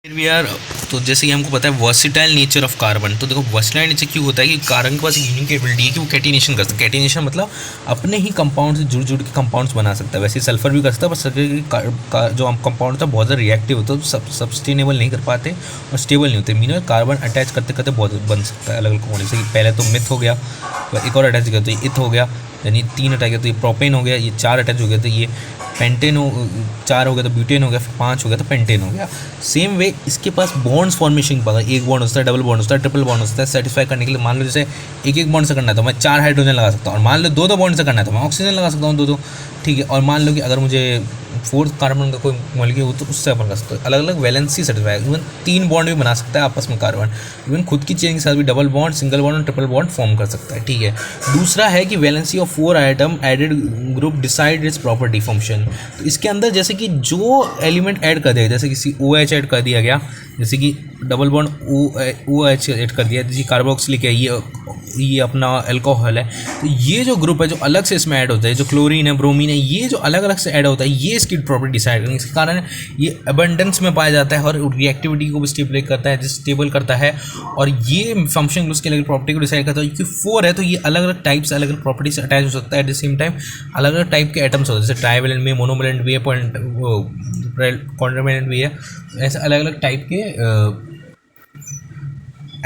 फिर भी यार, तो जैसे कि हमको पता है वर्सिटाइल नेचर ऑफ कार्बन। तो देखो वर्सिटाइल नेचर क्यों होता है कि कार्बन के पास एक यूनिक एबिलिटी है कि वो कैटिनेशन कर सकता है। कैटिनेशन मतलब अपने ही कंपाउंड से जुड़ जुड़ के कंपाउंड्स बना सकता है। वैसे सल्फर भी कर सकता है, बस सल्फर जो हम कंपाउंड होता है बहुत ज़्यादा रिएक्टिव होता है, तो सस्टेनेबल नहीं कर पाते और स्टेबल नहीं होते। मीनर कार्बन अटैच करते करते बहुत बन सकता है अलग अलग कंपाउंड। जैसे कि पहले तो मिथ हो गया, तो एक और अटैच किया तो ये इथ हो गया, यानी 3 अटैच किया तो ये प्रोपेन हो गया, ये 4 अटैच हो गया तो ये पेंटेन हो, 4 हो गया तो ब्यूटेन हो गया, फिर 5 हो गया तो पेंटेन हो गया। सेम वे इसके पास बॉन्ड्स फॉर्मेशन का एक बॉन्ड होता है, डबल बॉन्ड होता है, ट्रिपल बॉन्ड होता है। सेटिस्फाई करने के लिए मान लो जैसे एक बॉन्ड से करना है तो मैं 4 हाइड्रोजन लगा सकता हूँ, और मान लो 2 बॉन्ड से करना है तो मैं ऑक्सीजन लगा सकता हूँ 2, ठीक है। और मान लो कि अगर मुझे 4th कार्बन का कोई मॉलिक्यूल हो तो उससे अपन कर सकते हैं। अलग अलग वैलेंसी सेटिस्फाई, इवन 3 बॉन्ड भी बना सकता है आपस में कार्बन। इवन खुद की चेन के साथ भी डबल बॉन्ड, सिंगल बॉन्ड और ट्रिपल बॉन्ड फॉर्म कर सकता है, ठीक है। दूसरा है कि valency of 4 item added group decide its property function. तो इसके अंदर जैसे कि जो एलिमेंट ऐड कर दिया, जैसे किसी OH ऐड कर दिया गया, जैसे कि डबल बॉन्ड OH ऐड कर दिया, जैसे कार्बोक्सिलिक है, ये अपना अल्कोहल है, तो ये जो ग्रुप है जो अलग से इसमें ऐड होता है, जो क्लोरीन है, ब्रोमीन है, ये जो अलग अलग से ऐड होता है, ये इसकी प्रॉपर्टी डिसाइड करेंगे। इसके कारण ये अबंडेंस में पाया जाता है और रिएक्टिविटी को भी स्टेबल करता है, स्टेबल करता है, और ये फंक्शन उसके अलग प्रॉपर्टी को डिसाइड करता है। क्योंकि 4 है तो ये अलग अलग टाइप से अलग अलग प्रॉपर्टी से अटैच हो सकता है। एट द सेम टाइम अलग अलग टाइप के एटम्स होते हैं, जैसे ट्राइवेलेंट भी है, मोनोवेलेंट भी है, क्वाड्रिवेलेंट भी है, ऐसे अलग अलग टाइप के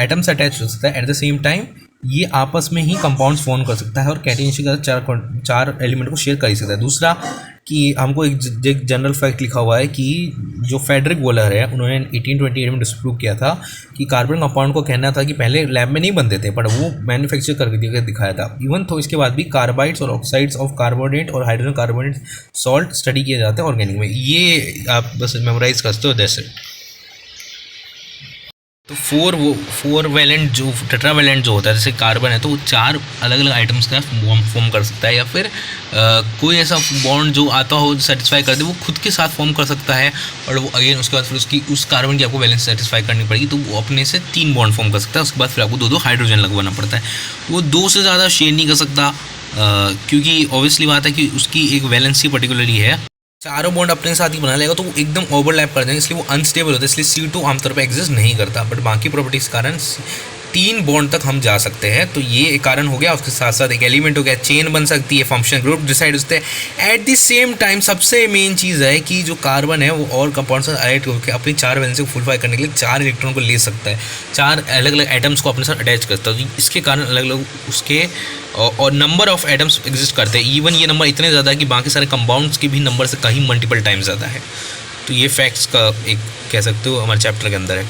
एटम्स अटैच हो सकता है। एट द सेम टाइम ये आपस में ही कंपाउंड्स फॉर्म कर सकता है और कैटिनेशन का 4 एलिमेंट को शेयर कर ही सकता है। दूसरा कि हमको एक जनरल फैक्ट लिखा हुआ है कि जो फेडरिक वोलर है, उन्होंने 1828 में डिस्प्रूव किया था कि कार्बन कंपाउंड को कहना था कि पहले लैब में नहीं बनते थे, बट वो मैन्युफैक्चर करके दिखाया था। इवन तो इसके बाद भी कार्बाइड्स और ऑक्साइड्स ऑफ कार्बोनेट और हाइड्रोजन कार्बोनेट सॉल्ट स्टडी किए जाते हैं ऑर्गेनिक में। ये आप बस मेमोराइज करते हो जैसे। तो 4 वैलेंट जो टेट्रावैलेंट जो होता है, जैसे कार्बन है, तो वो 4 अलग अलग आइटम्स का फॉर्म कर सकता है, या फिर कोई ऐसा बॉन्ड जो आता हो सेटिस्फाई कर दे, वो खुद के साथ फॉर्म कर सकता है। और वो अगेन उसके बाद फिर उस कार्बन की आपको वैलेंस सेटिस्फाई करनी पड़ेगी, तो वो अपने से 3 बॉन्ड फॉर्म कर सकता है। उसके बाद फिर आपको 2 हाइड्रोजन लगवाना पड़ता है। वो 2 से ज़्यादा शेयर नहीं कर सकता, क्योंकि ऑब्वियसली बात है कि उसकी एक वैलेंसी पर्टिकुलरली है। चारों बॉन्ड अपने साथ ही बना लेगा तो वो एकदम ओवरलैप कर देंगे, इसलिए वो अनस्टेबल होता है। इसलिए CO2 आमतौर पर एग्जिस्ट नहीं करता, बट बाकी प्रॉपर्टीज के कारण 3 बॉन्ड तक हम जा सकते हैं। तो ये एक कारण हो गया। उसके साथ साथ एक एलिमेंट हो गया, चेन बन सकती है, फंक्शन ग्रुप डिसाइड होते हैं। एट द सेम टाइम सबसे मेन चीज़ है कि जो कार्बन है वो और कंपाउंड से ऐड होकर अपनी 4 वैलेंसी को फुलफाई करने के लिए 4 इलेक्ट्रॉन को ले सकता है, 4 अलग अलग एटम्स को अपने साथ अटैच करता है। तो इसके कारण अलग अलग उसके और नंबर ऑफ एटम्स एग्जिस्ट करते हैं। इवन ये नंबर इतने ज़्यादा है कि बाकी सारे कंपाउंड्स के भी नंबर से कहीं मल्टीपल टाइम्स ज़्यादा है। तो ये फैक्ट्स का एक कह सकते हो हमारे चैप्टर के अंदर है।